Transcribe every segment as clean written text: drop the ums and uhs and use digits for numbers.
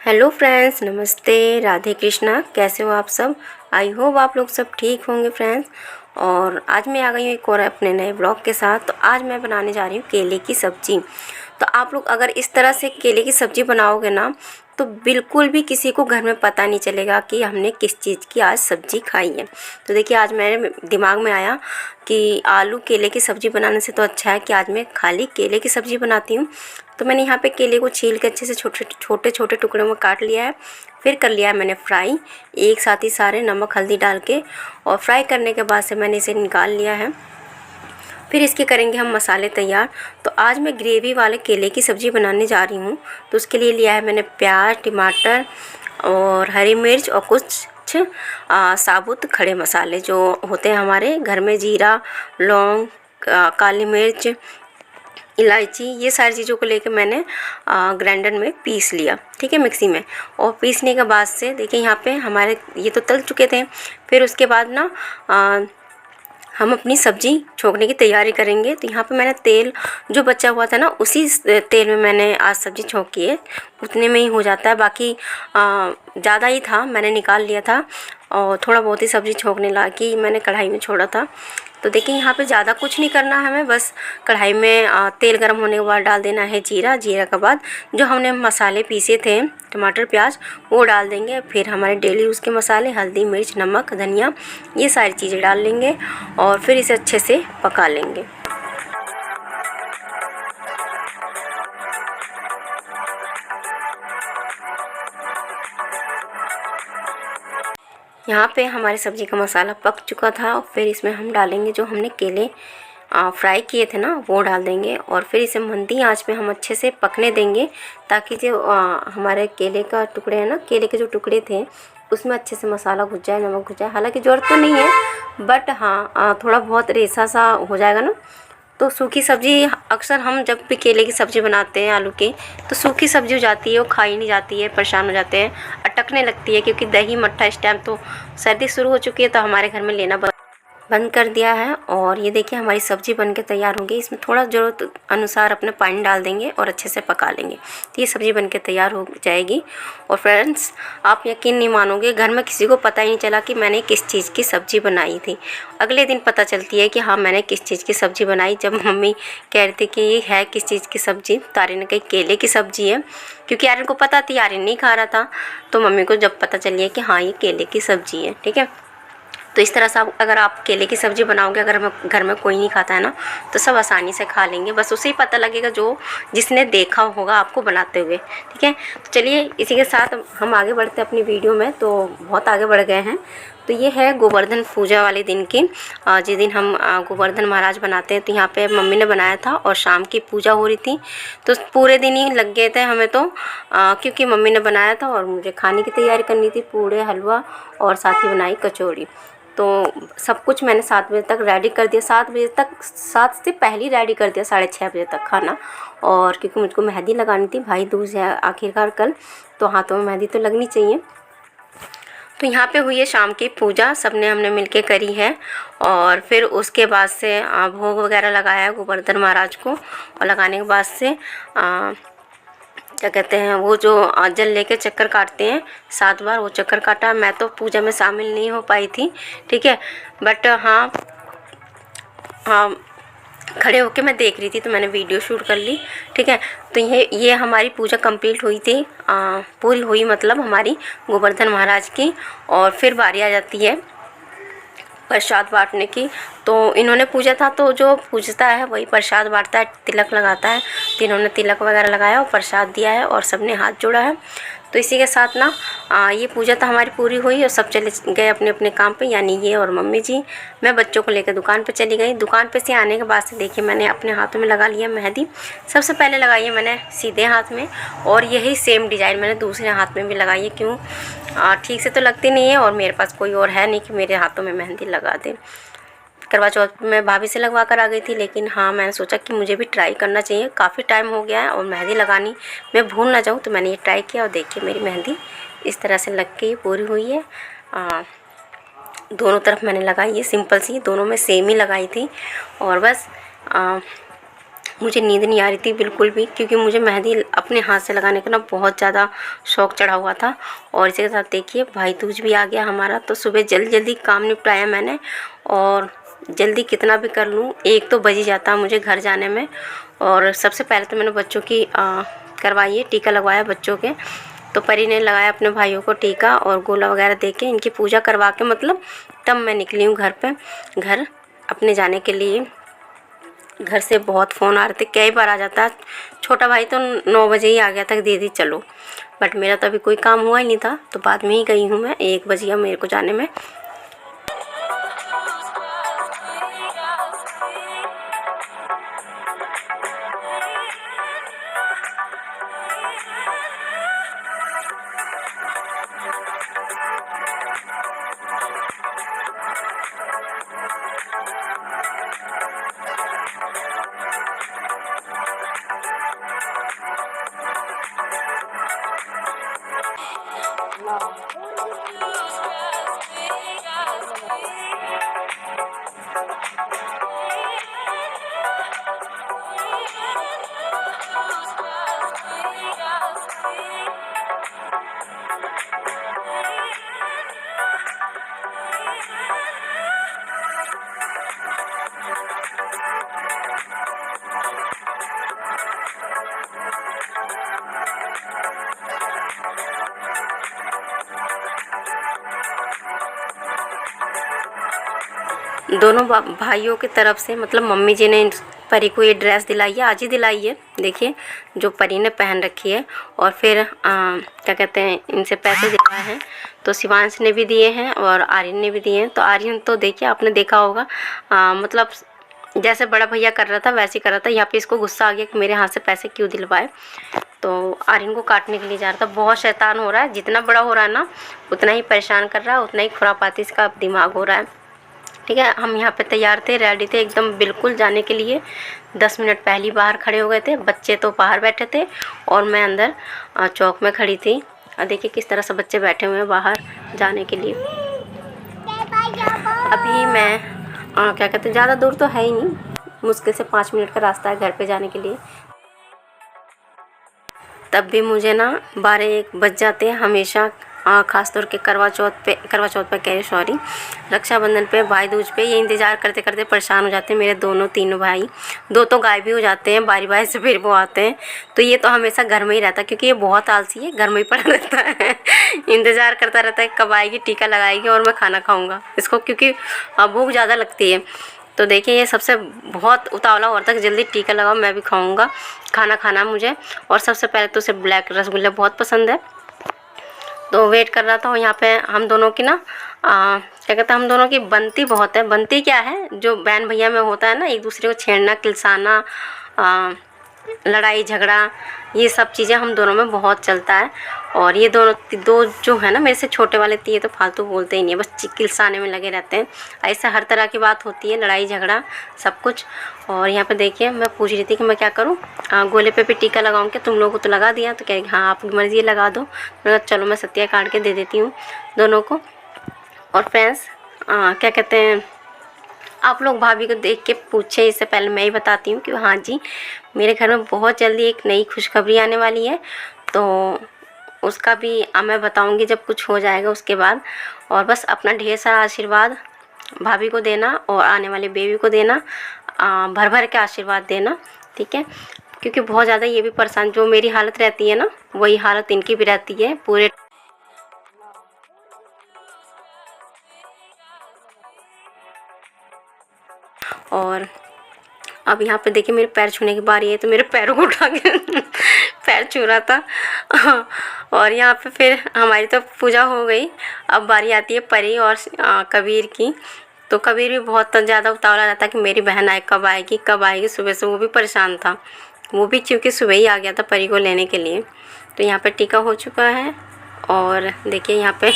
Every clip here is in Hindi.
हेलो फ्रेंड्स, नमस्ते, राधे कृष्णा। कैसे हो आप सब? आई होप आप लोग सब ठीक होंगे फ्रेंड्स। और आज मैं आ गई हूँ एक और अपने नए ब्लॉग के साथ। तो आज मैं बनाने जा रही हूँ केले की सब्ज़ी। तो आप लोग अगर इस तरह से केले की सब्ज़ी बनाओगे ना, तो बिल्कुल भी किसी को घर में पता नहीं चलेगा कि हमने किस चीज़ की आज सब्ज़ी खाई है। तो देखिए, आज मेरे दिमाग में आया कि आलू केले की सब्ज़ी बनाने से तो अच्छा है कि आज मैं खाली केले की सब्ज़ी बनाती हूँ। तो मैंने यहाँ पे केले को छील के अच्छे से छोटे छोटे टुकड़ों में काट लिया है। फिर कर लिया है मैंने फ्राई, एक साथ ही सारे नमक हल्दी डाल के। और फ्राई करने के बाद से मैंने इसे निकाल लिया है। फिर इसके करेंगे हम मसाले तैयार। तो आज मैं ग्रेवी वाले केले की सब्ज़ी बनाने जा रही हूँ। तो उसके लिए लिया है मैंने प्याज, टमाटर और हरी मिर्च और कुछ साबुत खड़े मसाले जो होते हैं हमारे घर में, जीरा, लौंग, काली मिर्च, इलायची, ये सारी चीज़ों को लेके मैंने ग्राइंडर में पीस लिया, ठीक है, मिक्सी में। और पीसने के बाद से देखिए यहाँ पे हमारे ये तो तल चुके थे। फिर उसके बाद ना हम अपनी सब्ज़ी छोंकने की तैयारी करेंगे। तो यहाँ पे मैंने तेल जो बचा हुआ था ना, उसी तेल में मैंने आज सब्ज़ी छोंकी है। उतने में ही हो जाता है, बाकी ज़्यादा ही था, मैंने निकाल लिया था। और थोड़ा बहुत ही सब्ज़ी छोंकने लगी मैंने कढ़ाई में छोड़ा था। तो देखिए यहाँ पे ज़्यादा कुछ नहीं करना है हमें, बस कढ़ाई में तेल गर्म होने के बाद डाल देना है जीरा। जीरा के बाद जो हमने मसाले पीसे थे, टमाटर प्याज, वो डाल देंगे। फिर हमारे डेली यूज़ के मसाले, हल्दी मिर्च नमक धनिया, ये सारी चीज़ें डाल लेंगे और फिर इसे अच्छे से पका लेंगे। यहाँ पे हमारी सब्ज़ी का मसाला पक चुका था। और फिर इसमें हम डालेंगे जो हमने केले फ्राई किए थे ना, वो डाल देंगे। और फिर इसे मंदी आंच पे हम अच्छे से पकने देंगे, ताकि जो हमारे केले का टुकड़े हैं ना, केले के जो टुकड़े थे उसमें अच्छे से मसाला घुस जाए, नमक घुस जाए। हालांकि ज़रूरत तो नहीं है, बट हाँ थोड़ा बहुत रेसा सा हो जाएगा ना। तो सूखी सब्ज़ी अक्सर हम जब भी केले की सब्ज़ी बनाते हैं आलू की, तो सूखी सब्ज़ी हो जाती है, वो खाई नहीं जाती है, परेशान हो जाते हैं, अटकने लगती है। क्योंकि दही मट्ठा इस टाइम तो सर्दी शुरू हो चुकी है, तो हमारे घर में लेना बंद कर दिया है। और ये देखिए हमारी सब्ज़ी बनके तैयार हो गई। इसमें थोड़ा ज़रूरत अनुसार अपने पानी डाल देंगे और अच्छे से पका लेंगे, तो ये सब्ज़ी बनके तैयार हो जाएगी। और फ्रेंड्स, आप यकीन नहीं मानोगे, घर में किसी को पता ही नहीं चला कि मैंने किस चीज़ की सब्ज़ी बनाई थी। अगले दिन पता चलती है कि हाँ मैंने किस चीज़ की सब्ज़ी बनाई। जब मम्मी कह रही थी कि ये है किस चीज़ की सब्ज़ी, तो आर्यन ने कही केले की सब्ज़ी है। क्योंकि आर्यन को पता थी, आर्यन नहीं खा रहा था। तो मम्मी को जब पता चली है कि हाँ ये केले की सब्ज़ी है, ठीक है। तो इस तरह से अगर आप केले की सब्ज़ी बनाओगे, अगर घर में कोई नहीं खाता है ना, तो सब आसानी से खा लेंगे। बस उसे ही पता लगेगा जो जिसने देखा होगा आपको बनाते हुए, ठीक है। तो चलिए इसी के साथ हम आगे बढ़ते हैं अपनी वीडियो में। तो बहुत आगे बढ़ गए हैं। तो ये है गोवर्धन पूजा वाले दिन की, जिस दिन हम गोवर्धन महाराज बनाते हैं। तो यहाँ पे मम्मी ने बनाया था और शाम की पूजा हो रही थी। तो पूरे दिन ही लग गए थे हमें तो, क्योंकि मम्मी ने बनाया था और मुझे खाने की तैयारी करनी थी, पूड़े हलवा और साथ ही बनाई कचौड़ी। तो सब कुछ मैंने 7 बजे तक रेडी कर दिया। 7 बजे तक, 7 से पहले रेडी कर दिया, 6:30 बजे तक खाना। और क्योंकि मुझको मेहंदी लगानी थी, भाई दूज है आखिरकार कल, तो हाथों में मेहंदी तो लगनी चाहिए। तो यहाँ पे हुई है शाम की पूजा, सबने हमने मिलके करी है। और फिर उसके बाद से भोग वगैरह लगाया है गोवर्धन महाराज को। और लगाने के बाद से क्या कहते हैं, वो जो जल लेके चक्कर काटते हैं 7 बार, वो चक्कर काटा। मैं तो पूजा में शामिल नहीं हो पाई थी, ठीक है, बट हाँ खड़े होके मैं देख रही थी, तो मैंने वीडियो शूट कर ली, ठीक है। तो ये हमारी पूजा कंप्लीट हुई थी, पूरी हुई मतलब हमारी गोवर्धन महाराज की। और फिर बारी आ जाती है प्रसाद बांटने की। तो इन्होंने पूजा था, तो जो पूजता है वही प्रसाद बांटता है, तिलक लगाता है। तो इन्होंने तिलक वगैरह लगाया और प्रसाद दिया है और सबने हाथ जोड़ा है। तो इसी के साथ ना ये पूजा तो हमारी पूरी हुई और सब चले गए अपने अपने काम पे, यानी ये और मम्मी जी। मैं बच्चों को लेकर दुकान पे चली गई। दुकान पे से आने के बाद से देखिए मैंने अपने हाथों में लगा लिया मेहंदी। सबसे पहले लगाई है मैंने सीधे हाथ में, और यही सेम डिज़ाइन मैंने दूसरे हाथ में भी लगाई है। क्यों, ठीक से तो लगती नहीं है और मेरे पास कोई और है नहीं कि मेरे हाथों में मेहंदी लगा दे। करवा चौथ में भाभी से लगवा कर आ गई थी, लेकिन हाँ मैंने सोचा कि मुझे भी ट्राई करना चाहिए, काफ़ी टाइम हो गया है और मेहंदी लगानी मैं भूल ना जाऊँ। तो मैंने ये ट्राई किया और देखिए मेरी मेहंदी इस तरह से लग के पूरी हुई है। दोनों तरफ मैंने लगाई है सिंपल सी, दोनों में सेम ही लगाई थी। और बस मुझे नींद नहीं आ रही थी बिल्कुल भी, क्योंकि मुझे मेहंदी अपने हाथ से लगाने का ना बहुत ज़्यादा शौक़ चढ़ा हुआ था। और इसी के साथ देखिए भाई दूज भी आ गया हमारा, तो सुबह जल्दी जल्दी काम निपटाया मैंने। और जल्दी कितना भी कर लूँ 1 तो बज ही जाता मुझे घर जाने में। और सबसे पहले तो मैंने बच्चों की करवाई है, टीका लगवाया बच्चों के। तो परी ने लगाया अपने भाइयों को टीका और गोला वगैरह दे के इनकी पूजा करवा के मतलब तब मैं निकली हूँ घर अपने जाने के लिए। घर से बहुत फ़ोन आ रहे थे, कई बार आ जाता। छोटा भाई तो 9 बजे ही आ गया था, दीदी चलो, बट मेरा तो अभी कोई काम हुआ ही नहीं था, तो बाद में ही गई हूँ मैं। 1 बज गया मेरे को जाने में। दोनों भाइयों की तरफ से मतलब मम्मी जी ने परी को ये ड्रेस दिलाई है, आज ही दिलाई है। देखिए जो परी ने पहन रखी है। और फिर क्या कहते हैं, इनसे पैसे दिए हैं, तो शिवांश ने भी दिए हैं और आर्यन ने भी दिए हैं। तो आर्यन तो देखिए आपने देखा होगा, मतलब जैसे बड़ा भैया कर रहा था वैसे ही कर रहा था। यहाँ पे इसको गुस्सा आ गया कि मेरे हाथ से पैसे क्यों दिलवाए, तो आर्यन को काटने के लिए जा रहा था। बहुत शैतान हो रहा है, जितना बड़ा हो रहा है ना उतना ही परेशान कर रहा है, उतना ही खुरापाती इसका दिमाग हो रहा है। ठीक है, हम यहाँ पे तैयार थे, रेडी थे एकदम बिल्कुल जाने के लिए। 10 मिनट पहले बाहर खड़े हो गए थे, बच्चे तो बाहर बैठे थे और मैं अंदर चौक में खड़ी थी। और देखिए किस तरह से बच्चे बैठे हुए हैं बाहर जाने के लिए। अभी मैं क्या कहते हैं, ज़्यादा दूर तो है ही नहीं, मुश्किल से 5 मिनट का रास्ता है घर पे जाने के लिए। तब भी मुझे ना 12-1 बज जाते हैं हमेशा, ख़ास तौर के करवा चौथ पे कह रही सॉरी, रक्षाबंधन पे, भाई दूज पे, ये इंतज़ार करते करते परेशान हो जाते हैं मेरे दोनों तीनों भाई। 2 तो गायब भी हो जाते हैं बारी बारी से, फिर वो आते हैं। तो ये तो हमेशा घर में ही रहता है, क्योंकि ये बहुत आलसी है, घर में ही पड़ा रहता है इंतज़ार करता रहता है कब आएगी, टीका लगाएगी और मैं खाना खाऊँगा इसको, क्योंकि भूख ज़्यादा लगती है। तो देखिए ये सबसे बहुत उतावला हो रहा था कि जल्दी टीका लगाओ, मैं भी खाऊँगा, खाना खाना मुझे। और सबसे पहले तो उसे ब्लैक रसगुल्ले बहुत पसंद है, तो वेट कर रहा था। और यहाँ पे हम दोनों की ना क्या कहते हैं, हम दोनों की बनती बहुत है। बनती क्या है, जो बहन भैया में होता है ना, एक दूसरे को छेड़ना, किलसाना, लड़ाई झगड़ा, ये सब चीज़ें हम दोनों में बहुत चलता है। और ये दो जो है ना मेरे से छोटे वाले ये तो फालतू बोलते ही नहीं है, बस किलसाने में लगे रहते हैं। ऐसा हर तरह की बात होती है, लड़ाई झगड़ा सब कुछ। और यहाँ पे देखिए मैं पूछ रही थी कि मैं क्या करूँ, गोले पे भी टीका लगाऊँ क्या, तुम लोगों को तो लगा दिया, तो कह रही हाँ आपकी मर्ज़ी है लगा दो। मैंने कहा चलो मैं सत्या काट के दे देती हूँ दोनों को। और फ्रेंड्स क्या कहते हैं, आप लोग भाभी को देख के पूछे, इससे पहले मैं ही बताती हूँ कि हाँ जी मेरे घर में बहुत जल्दी एक नई खुशखबरी आने वाली है, तो उसका भी मैं बताऊँगी जब कुछ हो जाएगा उसके बाद। और बस अपना ढेर सारा आशीर्वाद भाभी को देना और आने वाले बेबी को देना, भर भर के आशीर्वाद देना, ठीक है, क्योंकि बहुत ज़्यादा ये भी परेशान, जो मेरी हालत रहती है ना वही हालत इनकी भी रहती है पूरे। और अब यहाँ पे देखिए मेरे पैर छूने की बारी है, तो मेरे पैरों को उठा के पैर छू रहा था। और यहाँ पे फिर हमारी तो पूजा हो गई, अब बारी आती है परी और कबीर की। तो कबीर भी बहुत ज़्यादा उतावला रहता कि मेरी बहन कब आएगी। सुबह से वो भी परेशान था, वो भी क्योंकि सुबह ही आ गया था परी को लेने के लिए। तो यहाँ पे टीका हो चुका है। और देखिए यहाँ पे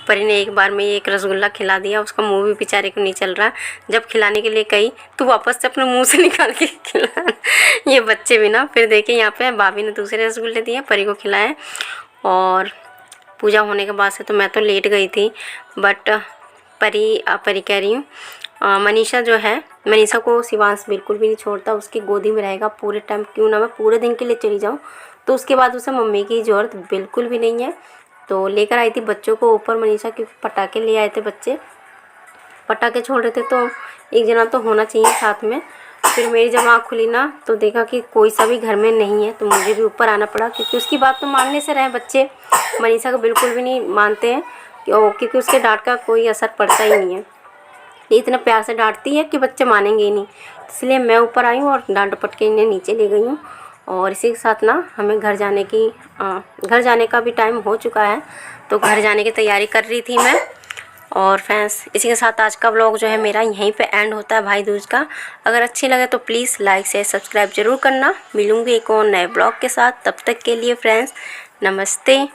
परी ने एक बार में एक रसगुल्ला खिला दिया, उसका मुंह भी बेचारे को नहीं चल रहा। जब खिलाने के लिए कही तो वापस से अपने मुंह से निकाल के खिला ये बच्चे भी ना। फिर देखिए यहाँ पे भाभी ने दूसरे रसगुल्ले दिए, परी को खिलाए। और पूजा होने के बाद से तो मैं तो लेट गई थी, बट परी कह रही हूँ, मनीषा जो है मनीषा को शिवांश बिल्कुल भी नहीं छोड़ता, उसकी गोदी में रहेगा पूरे टाइम, क्यों ना मैं पूरे दिन के लिए चली जाऊँ तो उसके बाद उसे मम्मी की ज़रूरत बिल्कुल भी नहीं है। तो लेकर आई थी बच्चों को ऊपर मनीषा, क्योंकि पटाखे ले आए थे बच्चे, पटाखे छोड़ रहे थे तो एक जना तो होना चाहिए साथ में। फिर मेरी जब आँख खुली ना तो देखा कि कोई सा भी घर में नहीं है, तो मुझे भी ऊपर आना पड़ा, क्योंकि उसकी बात तो मानने से रहे बच्चे, मनीषा को बिल्कुल भी नहीं मानते हैं क्योंकि उसके डांट का कोई असर पड़ता ही नहीं है। ये इतना प्यार से डांटती है कि बच्चे मानेंगे ही नहीं, इसलिए मैं ऊपर आई हूँ और डांट डपट के इन्हें नीचे ले गई हूँ। और इसी के साथ ना हमें घर जाने का भी टाइम हो चुका है, तो घर जाने की तैयारी कर रही थी मैं। और फ्रेंड्स, इसी के साथ आज का व्लॉग जो है मेरा यहीं पे एंड होता है भाई दूज का। अगर अच्छी लगे तो प्लीज़ लाइक शेयर सब्सक्राइब जरूर करना। मिलूँगी एक और नए ब्लॉग के साथ, तब तक के लिए फ्रेंड्स नमस्ते।